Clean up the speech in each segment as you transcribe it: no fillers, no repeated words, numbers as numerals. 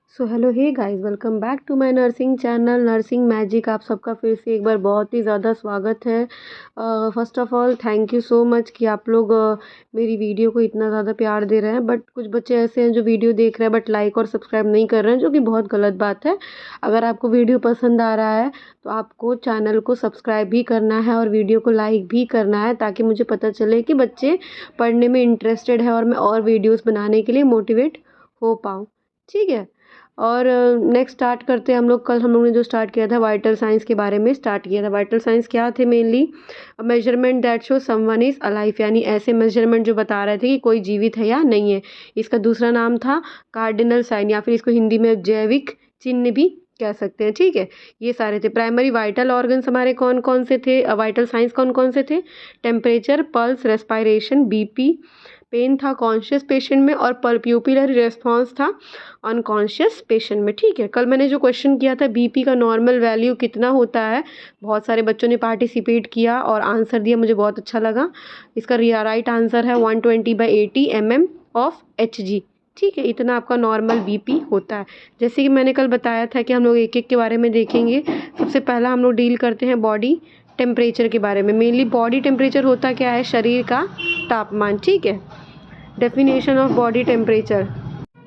So hello hey guys, welcome back to my nursing channel nursing magic. आप सबका फिर से एक बार बहुत ही ज़्यादा स्वागत है। First of all thank you so much कि आप लोग मेरी वीडियो को इतना ज़्यादा प्यार दे रहे हैं। बट कुछ बच्चे ऐसे हैं जो वीडियो देख रहे हैं बट लाइक और सब्सक्राइब नहीं कर रहे हैं, जो कि बहुत गलत बात है। अगर आपको वीडियो पसंद आ रहा है तो आपको चैनल को सब्सक्राइब भी करना है और वीडियो को लाइक भी करना है, ताकि मुझे पता चले कि बच्चे पढ़ने में इंटरेस्टेड है और मैं और वीडियोज़ बनाने के लिए मोटिवेट हो पाऊँ। ठीक है। और नेक्स्ट स्टार्ट करते हैं हम लोग। कल हम लोग ने जो स्टार्ट किया था वाइटल साइंस के बारे में स्टार्ट किया था। वाइटल साइंस क्या थे? Mainly measurement that show someone is alive, यानी ऐसे मेजरमेंट जो बता रहे थे कि कोई जीवित है या नहीं है। इसका दूसरा नाम था कार्डिनल साइन, या फिर इसको हिंदी में जैविक चिन्ह भी कह सकते हैं। ठीक है, ये सारे थे। प्राइमरी वाइटल ऑर्गन्स हमारे कौन कौन से थे? वाइटल साइंस कौन कौन से थे? Temperature, pulse, respiration, BP, pain था कॉन्शियस पेशेंट में, और प्यूपिलरी रेस्पॉन्स था अनकॉन्शियस पेशेंट में। ठीक है, कल मैंने जो क्वेश्चन किया था बीपी का नॉर्मल वैल्यू कितना होता है, बहुत सारे बच्चों ने पार्टिसिपेट किया और आंसर दिया, मुझे बहुत अच्छा लगा। इसका राइट आंसर है 120/80 mm ऑफ Hg। ठीक है, इतना आपका नॉर्मल बीपी होता है। जैसे कि मैंने कल बताया था कि हम लोग एक एक के बारे में देखेंगे। सबसे पहला हम लोग डील करते हैं बॉडी टेम्परेचर के बारे में। मेनली बॉडी टेम्परेचर होता क्या है? शरीर का तापमान। ठीक है, डेफिनेशन ऑफ बॉडी टेम्परेचर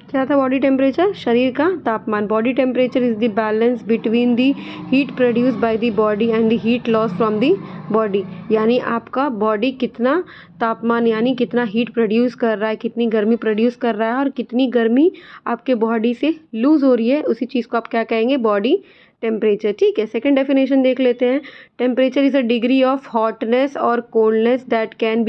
क्या था? बॉडी टेम्परेचर शरीर का तापमान। Body temperature is the balance between the heat produce by the body and the heat loss from the body, यानी आपका बॉडी कितना तापमान यानी कितना हीट प्रोड्यूस कर रहा है, कितनी गर्मी प्रोड्यूस कर रहा है और कितनी गर्मी आपके बॉडी से लूज़ हो रही है, उसी चीज़ को आप क्या कहेंगे? Body temperature. ठीक है, सेकंड डेफिनेशन देख लेते हैं। Temperature is a degree of hotness और coldness that can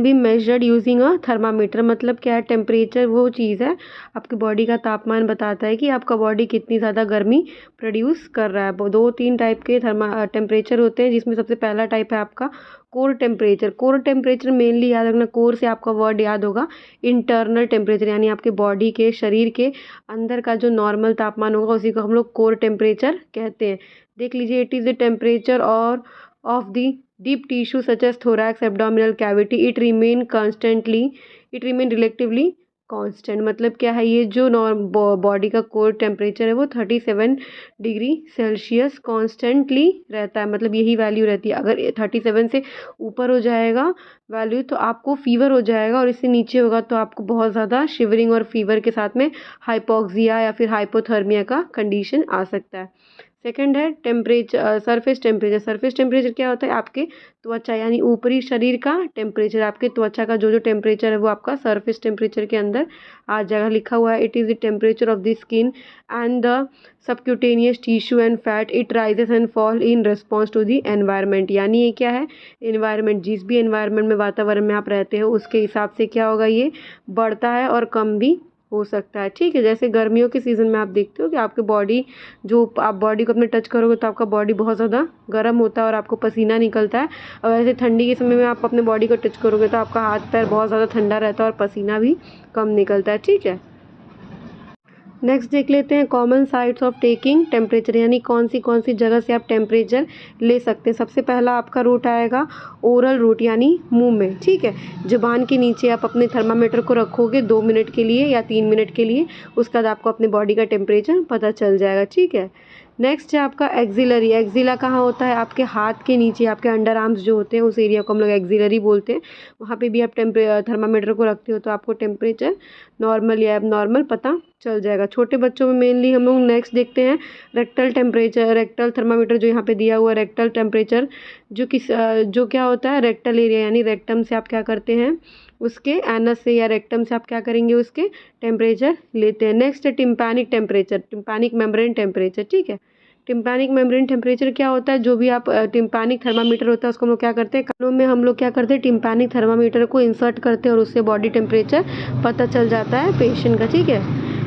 be measured using a thermometer. मतलब क्या है? टेम्परेचर वो चीज़ है, आपकी बॉडी का तापमान बताता है कि आपका बॉडी कितनी ज़्यादा गर्मी प्रोड्यूस कर रहा है। दो तीन टाइप के टेम्परेचर होते हैं, जिसमें सबसे पहला टाइप है आपका core temperature. Core temperature mainly याद रखना, कोर से आपका वर्ड याद होगा इंटरनल टेम्परेचर, यानी आपके बॉडी के शरीर के अंदर का जो नॉर्मल तापमान होगा उसी को हम लोग कोर टेम्परेचर कहते हैं। देख लीजिए, इट इज़ द टेम्परेचर और of the deep tissue such as thorax, abdominal cavity, it remain relatively constant। मतलब क्या है? ये जो बॉडी का कोर टेम्परेचर है वो 37 डिग्री सेल्सियस कॉन्स्टेंटली रहता है। मतलब यही वैल्यू रहती है। अगर 37 से ऊपर हो जाएगा वैल्यू तो आपको फीवर हो जाएगा, और इससे नीचे होगा तो आपको बहुत ज़्यादा शिवरिंग और फीवर के साथ में हाइपोक्सिया या फिर हाइपोथर्मिया का कंडीशन आ सकता है। सेकंड है temperature, surface temperature. Surface temperature क्या होता है? आपके त्वचा यानी ऊपरी शरीर का टेम्परेचर। आपके त्वचा का जो टेम्परेचर है वो आपका सरफेस टेम्परेचर के अंदर आ जाएगा। लिखा हुआ है, it is the temperature of the skin and the subcutaneous tissue and fat, it rises and fall in response to the environment. यानी ये क्या है? एनवायरनमेंट, जिस भी एनवायरनमेंट में वातावरण में आप रहते हो उसके हिसाब से क्या होगा? ये बढ़ता है और कम भी हो सकता है। ठीक है, जैसे गर्मियों के सीज़न में आप देखते हो कि आपके बॉडी, जो आप बॉडी को अपने टच करोगे तो आपका बॉडी बहुत ज़्यादा गर्म होता है और आपको पसीना निकलता है। और वैसे ठंडी के समय में आप अपने बॉडी को टच करोगे तो आपका हाथ पैर बहुत ज़्यादा ठंडा रहता है और पसीना भी कम निकलता है। ठीक है, नेक्स्ट देख लेते हैं common sites of taking temperature, यानी कौन सी जगह से आप टेम्परेचर ले सकते हैं। सबसे पहला आपका रूट आएगा ओरल रूट, यानी मुंह में। ठीक है, जुबान के नीचे आप अपने थर्मामीटर को रखोगे 2 मिनट के लिए या 3 मिनट के लिए, उसके बाद आपको अपने बॉडी का टेम्परेचर पता चल जाएगा। ठीक है, नेक्स्ट है आपका एक्सिलरी। एक्सिला कहाँ होता है? आपके हाथ के नीचे, आपके अंडर आर्म्स जो होते हैं उस एरिया को हम लोग एक्सिलरी बोलते हैं। वहाँ पे भी आप थर्मामीटर को रखते हो तो आपको टेम्परेचर नॉर्मल या एबनॉर्मल पता चल जाएगा। छोटे बच्चों में मेनली हम लोग नेक्स्ट देखते हैं रेक्टल टेम्परेचर। रेक्टल थर्मामीटर जो यहाँ पे दिया हुआ है, रेक्टल टेम्परेचर जो क्या होता है? रेक्टल एरिया, यानी रेक्टम से आप क्या करते हैं? उसके एनस से या रेक्टम से आप क्या करेंगे? उसके टेम्परेचर लेते हैं। नेक्स्ट है tympanic temperature, tympanic membrane temperature. ठीक है, टिम्पैनिक मेम्ब्रेन टेम्परेचर क्या होता है? जो भी आप टिम्पैनिक थर्मामीटर होता है उसको हम लोग क्या करते हैं? कानों में हम लोग क्या करते हैं? टिम्पैनिक थर्मामीटर को इंसर्ट करते हैं और उससे बॉडी टेम्परेचर पता चल जाता है पेशेंट का। ठीक है,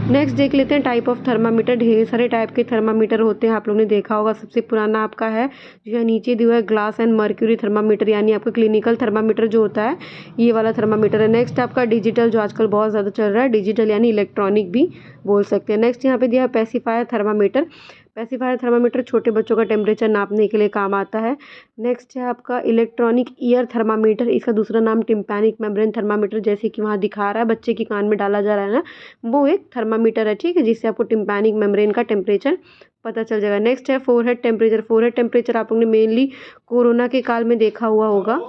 नेक्स्ट देख लेते हैं टाइप ऑफ थर्मामीटर। ढेर सारे टाइप के थर्मामीटर होते हैं, आप लोगों ने देखा होगा। सबसे पुराना आपका है जो है नीचे दिया हुआ है, ग्लास एंड मर्क्यूरी थर्मामीटर, यानी आपका क्लिनिकल थर्मामीटर जो होता है ये वाला थर्मामीटर है। नेक्स्ट आपका डिजिटल, जो आजकल बहुत ज़्यादा चल रहा है, डिजिटल यानी इलेक्ट्रॉनिक भी बोल सकते हैं। नेक्स्ट यहाँ पे दिया है पेसिफायर थर्मामीटर। पैसिफायर थर्मामीटर छोटे बच्चों का टेम्परेचर नापने के लिए काम आता है। नेक्स्ट है आपका इलेक्ट्रॉनिक ईयर थर्मामीटर, इसका दूसरा नाम टिम्पैनिक मेम्ब्रेन थर्मामीटर, जैसे कि वहाँ दिखा रहा है बच्चे के कान में डाला जा रहा है ना, वो एक थर्मामीटर है, ठीक है, जिससे आपको टिम्पैनिक मेम्ब्रेन का टेम्परेचर पता चल जाएगा। नेक्स्ट है फोरहेड टेम्परेचर। फोरहेड टेम्परेचर आप लोगों ने मेनली कोरोना के काल में देखा हुआ होगा।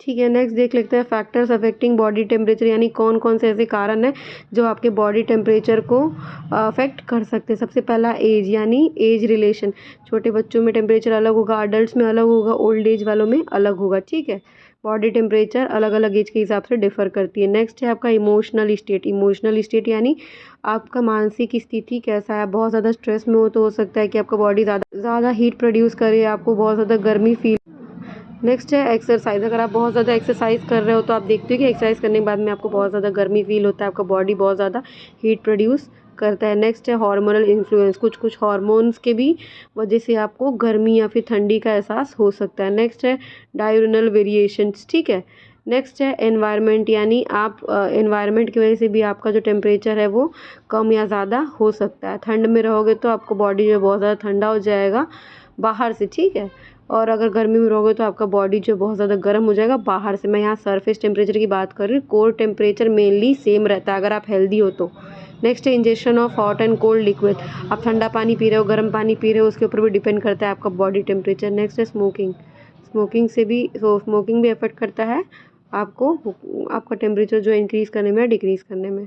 ठीक है, नेक्स्ट देख लेते हैं फैक्टर्स अफेक्टिंग बॉडी टेम्परेचर, यानी कौन कौन से ऐसे कारण हैं जो आपके बॉडी टेम्परेचर को अफेक्ट कर सकते हैं। सबसे पहला एज, यानी एज रिलेशन। छोटे बच्चों में टेम्परेचर अलग होगा, अडल्ट में अलग होगा, ओल्ड एज वालों में अलग होगा, ठीक है। बॉडी टेम्परेचर अलग अलग एज के हिसाब से डिफर करती है। नेक्स्ट है आपका इमोशनल स्टेट। इमोशनल स्टेट यानी आपका मानसिक स्थिति कैसा है। बहुत ज़्यादा स्ट्रेस में हो तो हो सकता है कि आपका बॉडी ज़्यादा हीट प्रोड्यूस करे, आपको बहुत ज़्यादा गर्मी फील। नेक्स्ट है एक्सरसाइज। अगर आप बहुत ज़्यादा एक्सरसाइज कर रहे हो तो आप देखते हो कि एक्सरसाइज करने के बाद में आपको बहुत ज़्यादा गर्मी फील होता है, आपका बॉडी बहुत ज़्यादा हीट प्रोड्यूस करता है। नेक्स्ट है हार्मोनल इन्फ्लुएंस। कुछ कुछ हार्मोन्स के भी वजह से आपको गर्मी या फिर ठंडी का एहसास हो सकता है। नेक्स्ट है डायurnal वेरिएशंस, ठीक है। नेक्स्ट है एनवायरनमेंट, यानी आप एनवायरनमेंट की वजह से भी आपका जो टेम्परेचर है वो कम या ज़्यादा हो सकता है। ठंड में रहोगे तो आपको बॉडी जो है बहुत ज़्यादा ठंडा हो जाएगा बाहर से, ठीक है। और अगर गर्मी में रहोगे तो आपका बॉडी जो बहुत ज़्यादा गर्म हो जाएगा बाहर से। मैं यहाँ सरफेस टेम्परेचर की बात कर रही हूँ, कोर टेम्परेचर मेनली सेम रहता है अगर आप हेल्दी हो तो। नेक्स्ट है injection of hot and cold liquid. आप ठंडा पानी पी रहे हो, गर्म पानी पी रहे हो, उसके ऊपर भी डिपेंड करता है आपका बॉडी टेम्परेचर। नेक्स्ट है स्मोकिंग। स्मोकिंग भी अफेक्ट करता है आपको, आपका टेम्परेचर जो इंक्रीज़ करने में या डिक्रीज़ करने में।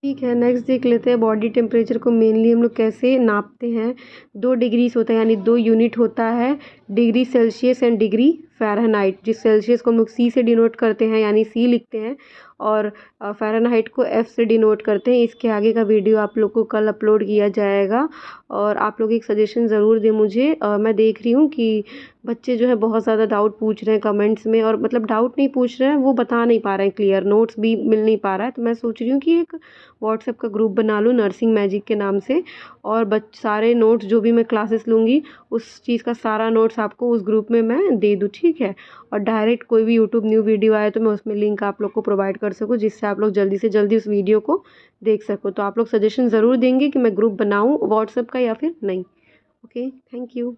ठीक है, नेक्स्ट देख लेते हैं बॉडी टेम्परेचर को मेनली हम लोग कैसे नापते हैं। 2 डिग्रीज होता है, यानी 2 यूनिट होता है, degree Celsius and degree Fahrenheit. जिस सेल्सियस को हम लोग सी से डिनोट करते हैं, यानी सी लिखते हैं, और फ़ारेनहाइट को एफ़ से डिनोट करते हैं। इसके आगे का वीडियो आप लोग को कल अपलोड किया जाएगा। और आप लोग एक सजेशन ज़रूर दें मुझे। मैं देख रही हूँ कि बच्चे जो है बहुत ज़्यादा डाउट पूछ रहे हैं कमेंट्स में, और मतलब डाउट नहीं पूछ रहे हैं, वो बता नहीं पा रहे हैं क्लियर, नोट्स भी मिल नहीं पा रहा है। तो मैं सोच रही हूँ कि एक व्हाट्सएप का ग्रुप बना लूँ नर्सिंग मैजिक के नाम से, और सारे नोट्स जो भी मैं क्लासेस लूँगी उस चीज़ का सारा नोट्स आपको उस ग्रुप में मैं दे दूँ, ठीक है। और डायरेक्ट कोई भी यूट्यूब न्यू वीडियो आए तो मैं उसमें लिंक आप लोग को प्रोवाइड कर सकूँ, जिससे आप लोग जल्दी से जल्दी उस वीडियो को देख सको। तो आप लोग सजेशन ज़रूर देंगे कि मैं ग्रुप बनाऊँ व्हाट्सएप का या फिर नहीं। Okay, thank you.